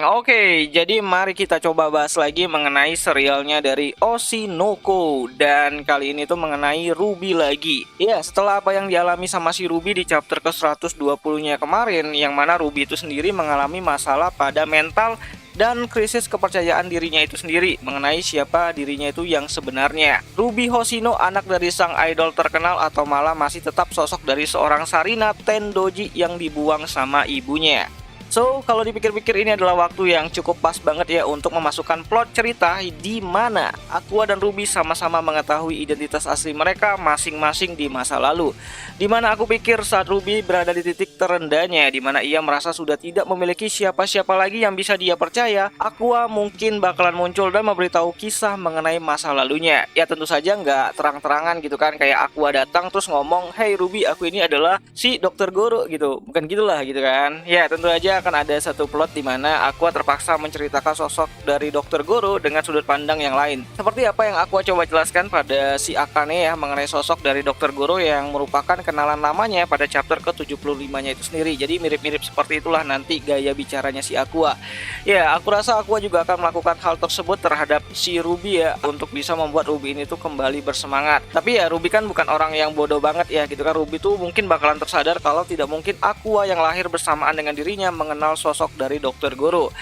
Oke, jadi mari kita coba bahas lagi mengenai serialnya dari Oshinoko. Dan kali ini tuh mengenai Ruby lagi. Ya, setelah apa yang dialami sama si Ruby di chapter ke 120-nya kemarin, yang mana Ruby itu sendiri mengalami masalah pada mental dan krisis kepercayaan dirinya itu sendiri mengenai siapa dirinya itu yang sebenarnya. Ruby Hoshino, anak dari sang idol terkenal, atau malah masih tetap sosok dari seorang Sarina Tendoji yang dibuang sama ibunya. So, kalau dipikir-pikir ini adalah waktu yang cukup pas banget ya untuk memasukkan plot cerita di mana Aqua dan Ruby sama-sama mengetahui identitas asli mereka masing-masing di masa lalu. Di mana aku pikir saat Ruby berada di titik terendahnya, di mana ia merasa sudah tidak memiliki siapa-siapa lagi yang bisa dia percaya, Aqua mungkin bakalan muncul dan memberitahu kisah mengenai masa lalunya. Ya tentu saja nggak terang-terangan gitu kan, kayak Aqua datang terus ngomong, "Hey Ruby, aku ini adalah si Dr. Goro," gitu. Bukan gitulah gitu kan. Ya tentu aja akan ada satu plot di mana Aqua terpaksa menceritakan sosok dari Dr. Goro dengan sudut pandang yang lain. Seperti apa yang Aqua coba jelaskan pada si Akane ya mengenai sosok dari Dr. Goro yang merupakan kenalan lamanya pada chapter ke-75-nya itu sendiri. Jadi mirip-mirip seperti itulah nanti gaya bicaranya si Aqua. Ya, aku rasa Aqua juga akan melakukan hal tersebut terhadap si Ruby ya, untuk bisa membuat Ruby ini tuh kembali bersemangat. Tapi ya Ruby kan bukan orang yang bodoh banget ya gitu kan. Ruby tuh mungkin bakalan tersadar kalau tidak mungkin Aqua yang lahir bersamaan dengan dirinya mengenal sosok dari Dr. Goro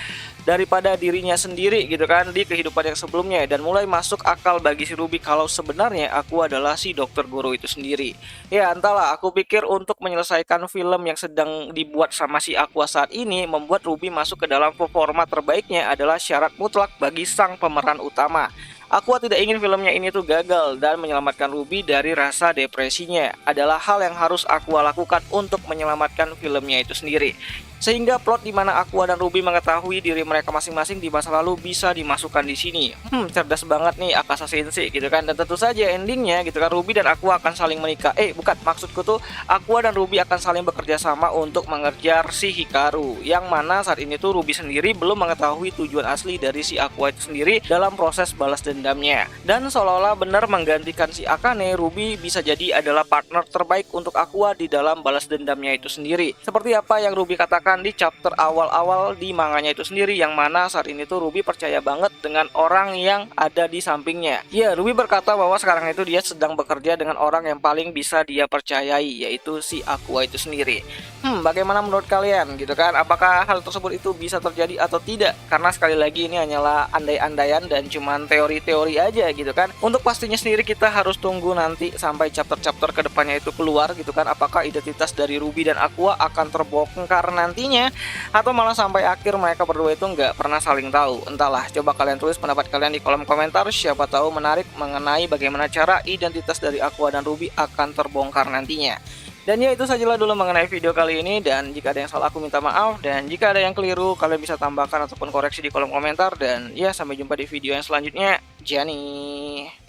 daripada dirinya sendiri gitu kan di kehidupan yang sebelumnya, dan mulai masuk akal bagi si Ruby kalau sebenarnya aku adalah si Dr. Goro itu sendiri. Ya entahlah, aku pikir untuk menyelesaikan film yang sedang dibuat sama si Aqua saat ini, membuat Ruby masuk ke dalam performa terbaiknya adalah syarat mutlak bagi sang pemeran utama. Aqua tidak ingin filmnya ini tuh gagal, dan menyelamatkan Ruby dari rasa depresinya adalah hal yang harus Aqua lakukan untuk menyelamatkan filmnya itu sendiri. Sehingga plot di mana Aqua dan Ruby mengetahui diri mereka masing-masing di masa lalu bisa dimasukkan di sini. Cerdas banget nih Akasa Sensei gitu kan. Dan tentu saja endingnya gitu kan, Ruby dan Aqua akan saling menikah. Bukan, maksudku tuh Aqua dan Ruby akan saling bekerja sama untuk mengejar si Hikaru. Yang mana saat ini tuh Ruby sendiri belum mengetahui tujuan asli dari si Aqua itu sendiri dalam proses balas dendamnya. Dan seolah-olah benar menggantikan si Akane, Ruby bisa jadi adalah partner terbaik untuk Aqua di dalam balas dendamnya itu sendiri. Seperti apa yang Ruby katakan di chapter awal-awal di manganya itu sendiri, yang mana saat ini tuh Ruby percaya banget dengan orang yang ada di sampingnya. Ya, Ruby berkata bahwa sekarang itu dia sedang bekerja dengan orang yang paling bisa dia percayai, yaitu si Aqua itu sendiri. Bagaimana menurut kalian gitu kan? Apakah hal tersebut itu bisa terjadi atau tidak? Karena sekali lagi ini hanyalah andai-andaian dan cuman teori-teori aja gitu kan. Untuk pastinya sendiri kita harus tunggu nanti sampai chapter-chapter kedepannya itu keluar gitu kan. Apakah identitas dari Ruby dan Aqua akan terbongkar nantinya, atau malah sampai akhir mereka berdua itu nggak pernah saling tahu. Entahlah, coba kalian tulis pendapat kalian di kolom komentar. Siapa tahu menarik mengenai bagaimana cara identitas dari Aqua dan Ruby akan terbongkar nantinya. Dan ya, itu sajalah dulu mengenai video kali ini. Dan jika ada yang salah aku minta maaf, dan jika ada yang keliru kalian bisa tambahkan ataupun koreksi di kolom komentar. Dan ya, sampai jumpa di video yang selanjutnya. Jani.